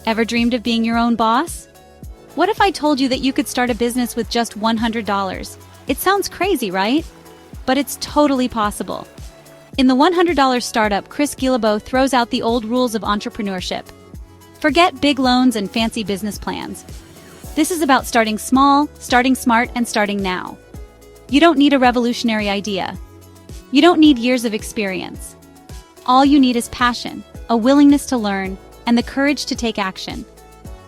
Ever dreamed of being your own boss? What if I told you that you could start a business with just $100? It sounds crazy, right? But it's totally possible. In the $100 startup, Chris Guillebeau throws out the old rules of entrepreneurship. Forget big loans and fancy business plans. This is about starting small, starting smart, and starting now. You don't need a revolutionary idea. You don't need years of experience. All you need is passion, a willingness to learn, and the courage to take action.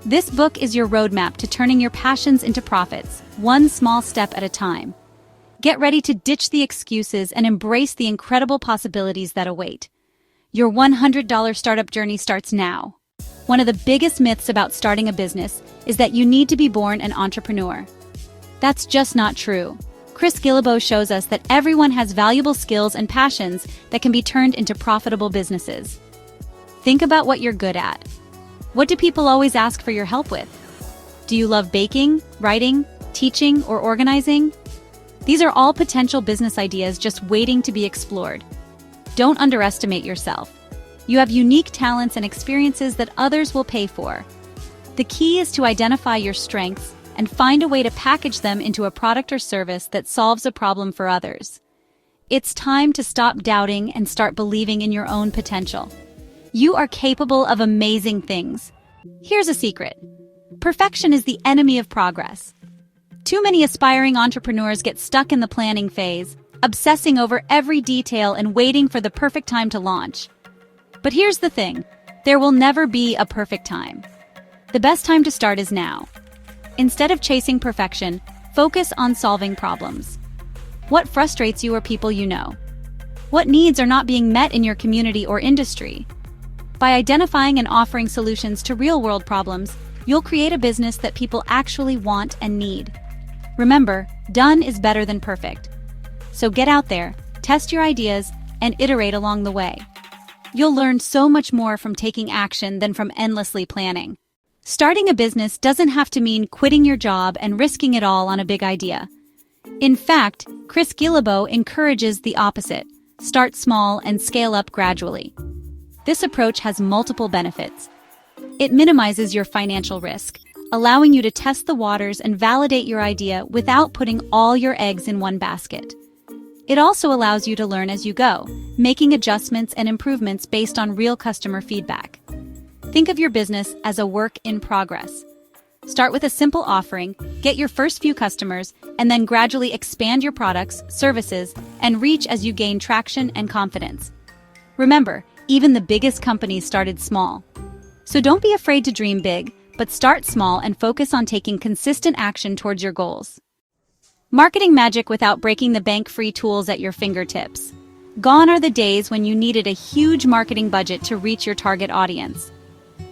This book is your roadmap to turning your passions into profits, one small step at a time. Get ready to ditch the excuses and embrace the incredible possibilities that await. Your $100 startup journey starts now. One of the biggest myths about starting a business is that you need to be born an entrepreneur. That's just not true. Chris Guillebeau shows us that everyone has valuable skills and passions that can be turned into profitable businesses. Think about what you're good at. What do people always ask for your help with? Do you love baking, writing, teaching, or organizing? These are all potential business ideas just waiting to be explored. Don't underestimate yourself. You have unique talents and experiences that others will pay for. The key is to identify your strengths and find a way to package them into a product or service that solves a problem for others. It's time to stop doubting and start believing in your own potential. You are capable of amazing things. Here's a secret. Perfection is the enemy of progress. Too many aspiring entrepreneurs get stuck in the planning phase, obsessing over every detail and waiting for the perfect time to launch. But here's the thing, there will never be a perfect time. The best time to start is now. Instead of chasing perfection, focus on solving problems. What frustrates you or people you know? What needs are not being met in your community or industry? By identifying and offering solutions to real-world problems, you'll create a business that people actually want and need. Remember, done is better than perfect. So get out there, test your ideas, and iterate along the way. You'll learn so much more from taking action than from endlessly planning. Starting a business doesn't have to mean quitting your job and risking it all on a big idea. In fact, Chris Guillebeau encourages the opposite. Start small and scale up gradually. This approach has multiple benefits. It minimizes your financial risk, allowing you to test the waters and validate your idea without putting all your eggs in one basket. It also allows you to learn as you go, making adjustments and improvements based on real customer feedback. Think of your business as a work in progress. Start with a simple offering, get your first few customers, and then gradually expand your products, services, and reach as you gain traction and confidence. Remember, even the biggest companies started small. So don't be afraid to dream big, but start small and focus on taking consistent action towards your goals. Marketing magic without breaking the bank, free tools at your fingertips. Gone are the days when you needed a huge marketing budget to reach your target audience.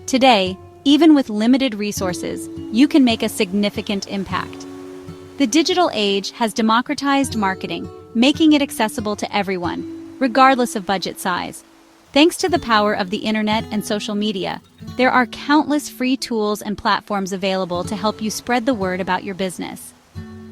Today, even with limited resources, you can make a significant impact. The digital age has democratized marketing, making it accessible to everyone, regardless of budget size. Thanks to the power of the internet and social media, there are countless free tools and platforms available to help you spread the word about your business.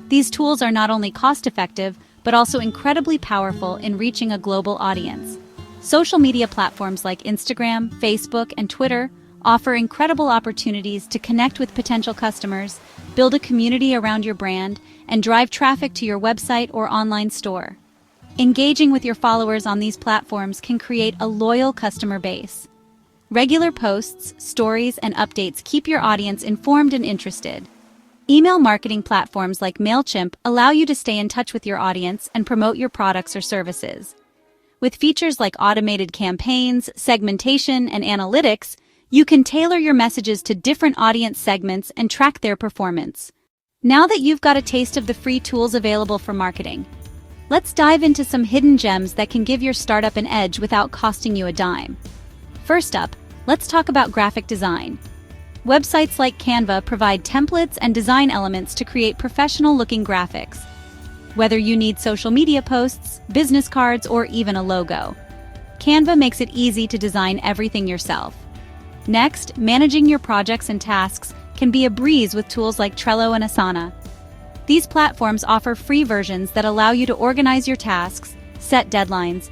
These tools are not only cost-effective, but also incredibly powerful in reaching a global audience. Social media platforms like Instagram, Facebook, and Twitter offer incredible opportunities to connect with potential customers, build a community around your brand, and drive traffic to your website or online store. Engaging with your followers on these platforms can create a loyal customer base. Regular posts, stories, and updates keep your audience informed and interested. Email marketing platforms like MailChimp allow you to stay in touch with your audience and promote your products or services. With features like automated campaigns, segmentation, and analytics, you can tailor your messages to different audience segments and track their performance. Now that you've got a taste of the free tools available for marketing, let's dive into some hidden gems that can give your startup an edge without costing you a dime. First up, let's talk about graphic design. Websites like Canva provide templates and design elements to create professional-looking graphics. Whether you need social media posts, business cards, or even a logo, Canva makes it easy to design everything yourself. Next, managing your projects and tasks can be a breeze with tools like Trello and Asana. These platforms offer free versions that allow you to organize your tasks, set deadlines,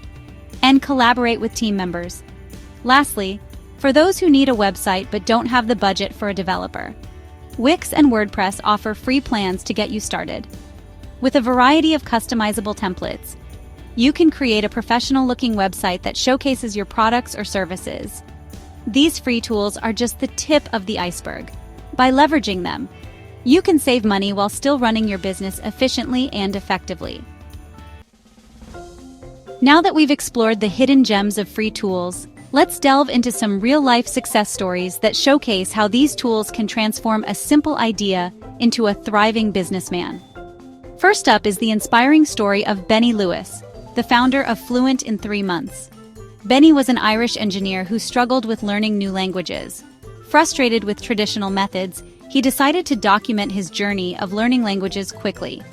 and collaborate with team members. Lastly, For those who need a website but don't have the budget for a developer, Wix and WordPress offer free plans to get you started. With a variety of customizable templates, you can create a professional-looking website that showcases your products or services. These free tools are just the tip of the iceberg. By leveraging them, you can save money while still running your business efficiently and effectively. Now that we've explored the hidden gems of free tools, let's delve into some real-life success stories that showcase how these tools can transform a simple idea into a thriving businessman. First up is the inspiring story of Benny Lewis, the founder of Fluent in 3 months. Benny was an Irish engineer who struggled with learning new languages. Frustrated with traditional methods, he decided to document his journey of learning languages quickly.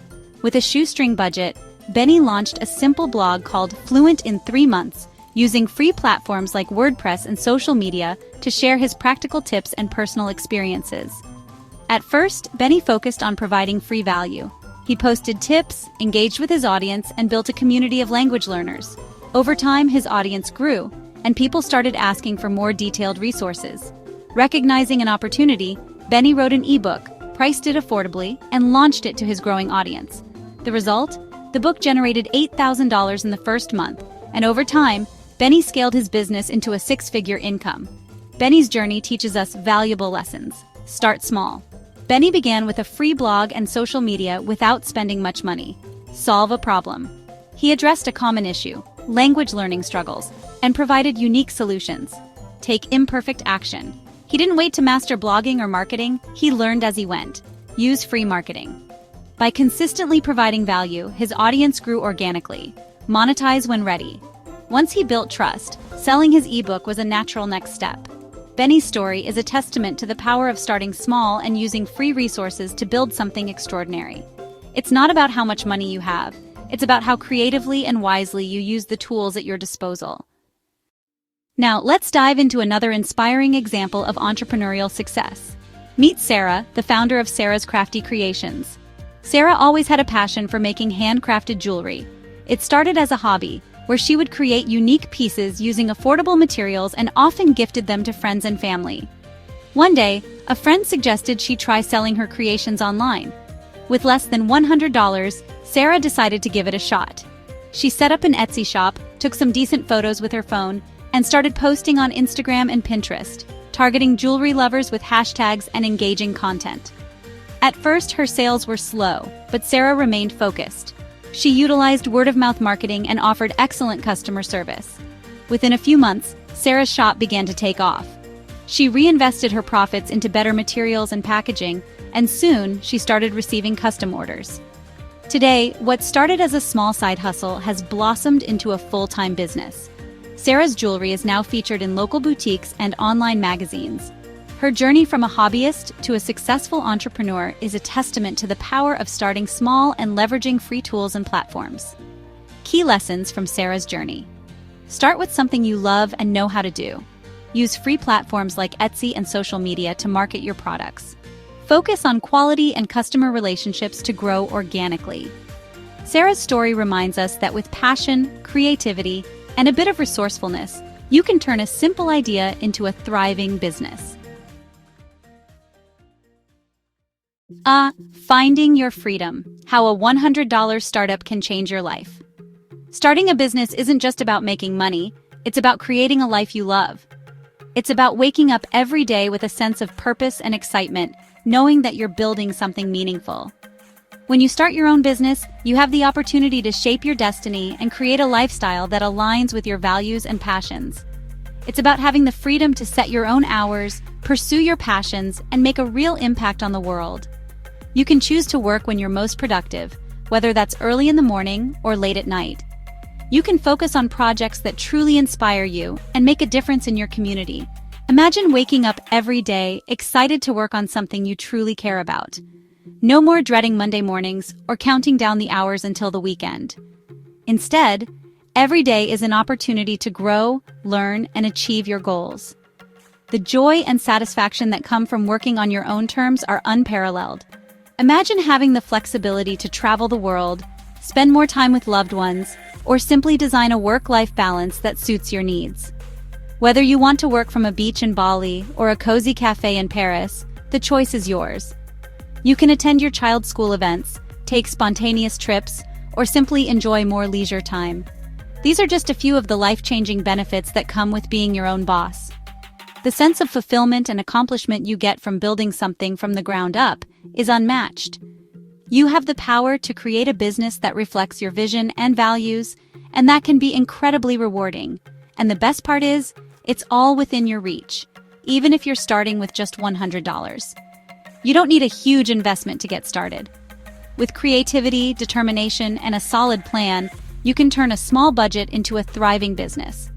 With a shoestring budget, Benny launched a simple blog called Fluent in 3 months, using free platforms like WordPress and social media to share his practical tips and personal experiences. At first, Benny focused on providing free value. He posted tips, engaged with his audience, and built a community of language learners. Over time, his audience grew, and people started asking for more detailed resources. Recognizing an opportunity, Benny wrote an ebook, priced it affordably, and launched it to his growing audience. The result? The book generated $8,000 in the first month, and over time, Benny scaled his business into a 6-figure income. Benny's journey teaches us valuable lessons. Start small. Benny began with a free blog and social media without spending much money. Solve a problem. He addressed a common issue, language learning struggles, and provided unique solutions. Take imperfect action. He didn't wait to master blogging or marketing, he learned as he went. Use free marketing. By consistently providing value, his audience grew organically. Monetize when ready. Once he built trust, selling his ebook was a natural next step. Benny's story is a testament to the power of starting small and using free resources to build something extraordinary. It's not about how much money you have, it's about how creatively and wisely you use the tools at your disposal. Now, let's dive into another inspiring example of entrepreneurial success. Meet Sarah, the founder of Sarah's Crafty Creations. Sarah always had a passion for making handcrafted jewelry. It started as a hobby, where she would create unique pieces using affordable materials and often gifted them to friends and family. One day, a friend suggested she try selling her creations online. With less than $100, Sarah decided to give it a shot. She set up an Etsy shop, took some decent photos with her phone, and started posting on Instagram and Pinterest, targeting jewelry lovers with hashtags and engaging content. At first, her sales were slow, but Sarah remained focused. She utilized word-of-mouth marketing and offered excellent customer service. Within a few months, Sarah's shop began to take off. She reinvested her profits into better materials and packaging, and soon she started receiving custom orders. Today, what started as a small side hustle has blossomed into a full-time business. Sarah's jewelry is now featured in local boutiques and online magazines. Her journey from a hobbyist to a successful entrepreneur is a testament to the power of starting small and leveraging free tools and platforms. Key lessons from Sarah's journey. Start with something you love and know how to do. Use free platforms like Etsy and social media to market your products. Focus on quality and customer relationships to grow organically. Sarah's story reminds us that with passion, creativity, and a bit of resourcefulness, you can turn a simple idea into a thriving business. Finding your freedom. How a $100 startup can change your life. Starting a business isn't just about making money, it's about creating a life you love. It's about waking up every day with a sense of purpose and excitement, knowing that you're building something meaningful. When you start your own business, you have the opportunity to shape your destiny and create a lifestyle that aligns with your values and passions. It's about having the freedom to set your own hours, pursue your passions, and make a real impact on the world. You can choose to work when you're most productive, whether that's early in the morning or late at night. You can focus on projects that truly inspire you and make a difference in your community. Imagine waking up every day excited to work on something you truly care about. No more dreading Monday mornings or counting down the hours until the weekend. Instead, every day is an opportunity to grow, learn, and achieve your goals. The joy and satisfaction that come from working on your own terms are unparalleled. Imagine having the flexibility to travel the world, spend more time with loved ones, or simply design a work-life balance that suits your needs. Whether you want to work from a beach in Bali or a cozy cafe in Paris, the choice is yours. You can attend your child's school events, take spontaneous trips, or simply enjoy more leisure time. These are just a few of the life-changing benefits that come with being your own boss. The sense of fulfillment and accomplishment you get from building something from the ground up is unmatched. You have the power to create a business that reflects your vision and values, and that can be incredibly rewarding. And the best part is, it's all within your reach, even if you're starting with just $100. You don't need a huge investment to get started. With creativity, determination, and a solid plan, you can turn a small budget into a thriving business.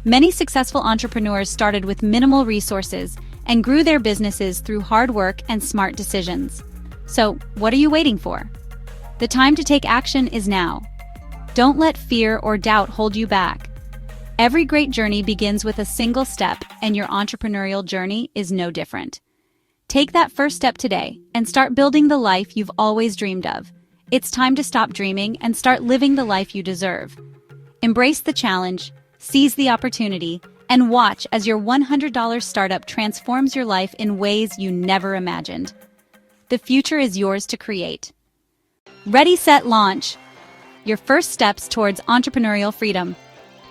Many successful entrepreneurs started with minimal resources and grew their businesses through hard work and smart decisions. So, what are you waiting for? The time to take action is now. Don't let fear or doubt hold you back. Every great journey begins with a single step, and your entrepreneurial journey is no different. Take that first step today and start building the life you've always dreamed of. It's time to stop dreaming and start living the life you deserve. Embrace the challenge, seize the opportunity, and watch as your $100 startup transforms your life in ways you never imagined. The future is yours to create. Ready, set, launch. Your first steps towards entrepreneurial freedom.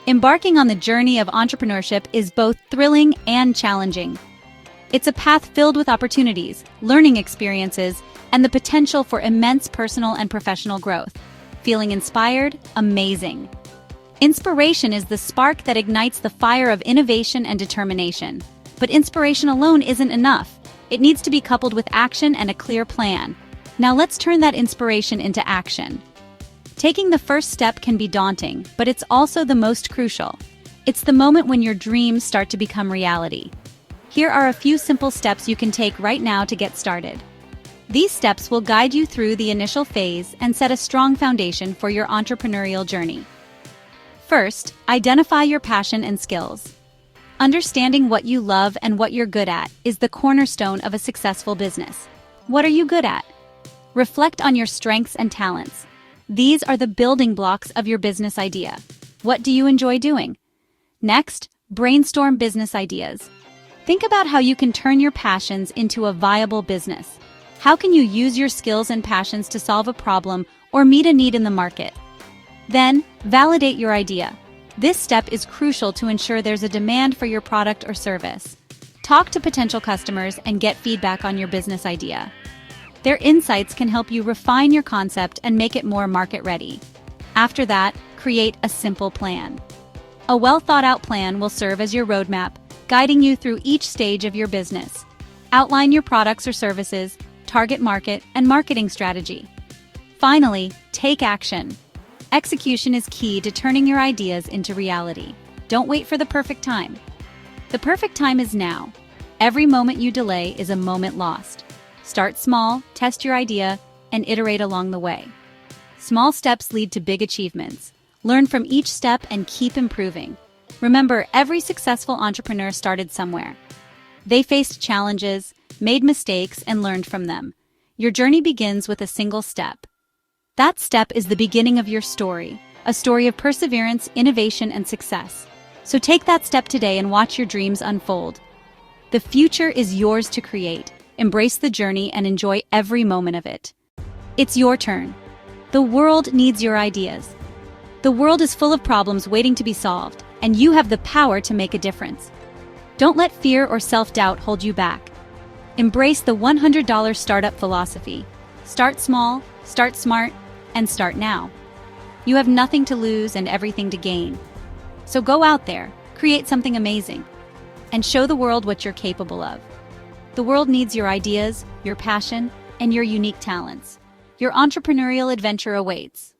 Embarking on the journey of entrepreneurship is both thrilling and challenging. It's a path filled with opportunities, learning experiences, and the potential for immense personal and professional growth. Feeling inspired? Amazing. Inspiration is the spark that ignites the fire of innovation and determination. But inspiration alone isn't enough. It needs to be coupled with action and a clear plan. Now let's turn that inspiration into action. Taking the first step can be daunting, but it's also the most crucial. It's the moment when your dreams start to become reality. Here are a few simple steps you can take right now to get started. These steps will guide you through the initial phase and set a strong foundation for your entrepreneurial journey. First, identify your passion and skills. Understanding what you love and what you're good at is the cornerstone of a successful business. What are you good at? Reflect on your strengths and talents. These are the building blocks of your business idea. What do you enjoy doing? Next, brainstorm business ideas. Think about how you can turn your passions into a viable business. How can you use your skills and passions to solve a problem or meet a need in the market? Then, validate your idea. This step is crucial to ensure there's a demand for your product or service. Talk to potential customers and get feedback on your business idea. Their insights can help you refine your concept and make it more market-ready. After that, create a simple plan. A well-thought-out plan will serve as your roadmap, guiding you through each stage of your business. Outline your products or services, target market, and marketing strategy. Finally, take action. Execution is key to turning your ideas into reality. Don't wait for the perfect time. The perfect time is now. Every moment you delay is a moment lost. Start small, test your idea, and iterate along the way. Small steps lead to big achievements. Learn from each step and keep improving. Remember, every successful entrepreneur started somewhere. They faced challenges, made mistakes, and learned from them. Your journey begins with a single step. That step is the beginning of your story, a story of perseverance, innovation, and success. So take that step today and watch your dreams unfold. The future is yours to create. Embrace the journey and enjoy every moment of it. It's your turn. The world needs your ideas. The world is full of problems waiting to be solved, and you have the power to make a difference. Don't let fear or self-doubt hold you back. Embrace the $100 startup philosophy. Start small, start smart, and start now. You have nothing to lose and everything to gain. So go out there, create something amazing, and show the world what you're capable of. The world needs your ideas, your passion, and your unique talents. Your entrepreneurial adventure awaits.